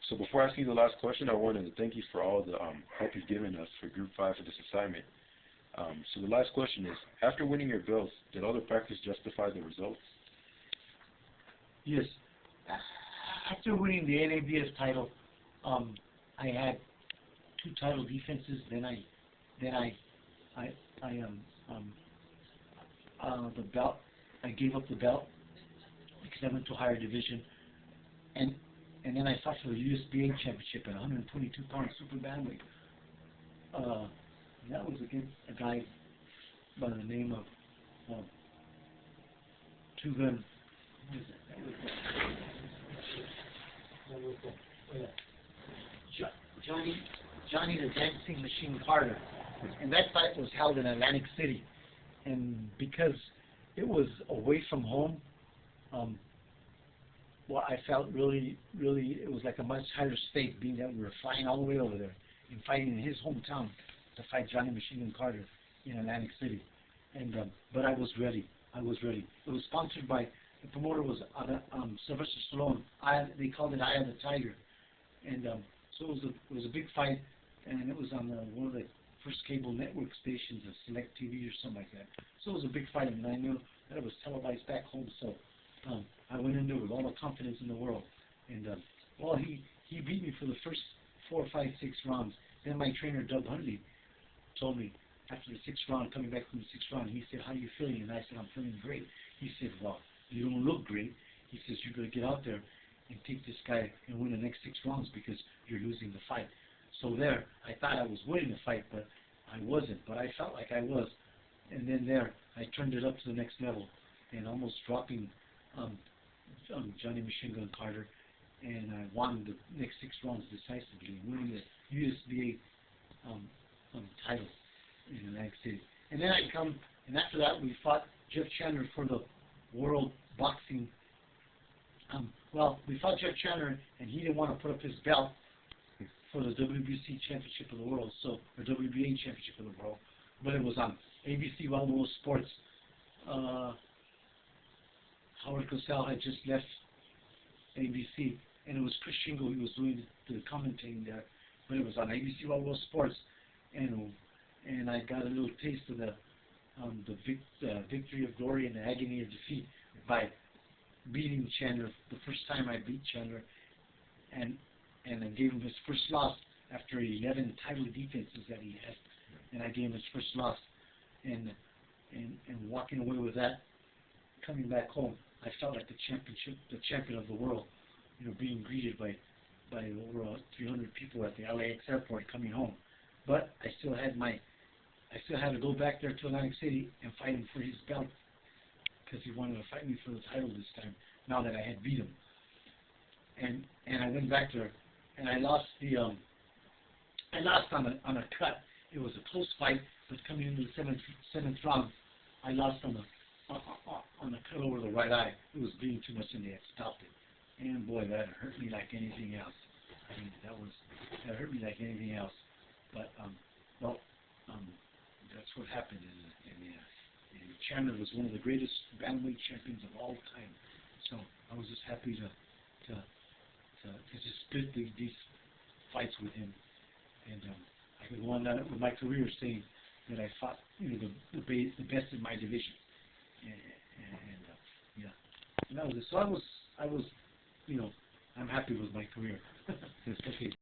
So before asking you the last question, I wanted to thank you for all the help you've given us for Group 5 for this assignment. So the last question is, after winning your belts, did all the practice justify the results? Yes. After winning the NABS title, I had 2 title defenses. The belt. I gave up the belt because I went to a higher division, and then I fought for the USBA championship at 122-pound super bantamweight. That was against a guy by the name of Two-Gun. What is that? Johnny the Dancing Machine Carter, and that fight was held in Atlantic City. And because it was away from home, well, I felt really, it was like a much higher stake, being that we were flying all the way over there and fighting in his hometown to fight Johnny Machine Gun Carter in Atlantic City. And but I was ready. It was sponsored by, the promoter was Sylvester Stallone. They called it Eye of the Tiger. And so it was a big fight, and it was on one of the first cable network stations of Select TV or something like that. So it was a big fight, and I knew that it was televised back home. So I went into it with all the confidence in the world. And well, he beat me for the first 4, 5, 6 rounds. Then my trainer, Doug Huntley, told me after the 6th round, coming back from the 6th round, he said, "How are you feeling?" And I said, "I'm feeling great." He said, "Well, you don't look great." He says, "You're going to get out there and take this guy and win the next 6 rounds because you're losing the fight." So there, I thought I was winning the fight, but I wasn't. But I felt like I was. And then there, I turned it up to the next level and almost dropping Johnny Machine Gun Carter. And I won the next 6 rounds decisively, winning the USBA title in Atlantic City. And then and after that, we fought Jeff Chandler for the World Boxing. Well, we fought Jeff Chandler, and he didn't want to put up his belt for the WBC Championship of the World, or WBA Championship of the World, but it was on ABC Wild World Sports. Howard Cosell had just left ABC, and it was Chris Shingo. He was doing the commentating there, but it was on ABC Wild World Sports, and I got a little taste of the victory of glory and the agony of defeat by beating Chandler the first time I beat Chandler, and I gave him his first loss after 11 title defenses that he had, and I gave him his first loss, and walking away with that, coming back home, I felt like the champion of the world, being greeted by over 300 people at the LAX airport coming home. But I still had to go back there to Atlantic City and fight him for his belt, because he wanted to fight me for the title this time, now that I had beat him. And I went back there, and I lost on a cut. It was a close fight, but coming into the seventh round, I lost on the cut over the right eye. It was bleeding too much, and they had stopped it. And boy, that hurt me like anything else. I mean, that hurt me like anything else. But that's what happened. And Chandler was one of the greatest bantamweight champions of all time. So I was just happy to just split these fights with him. And I could go on with my career saying that I fought, the best in my division. And that was it. So I was, I'm happy with my career. Okay.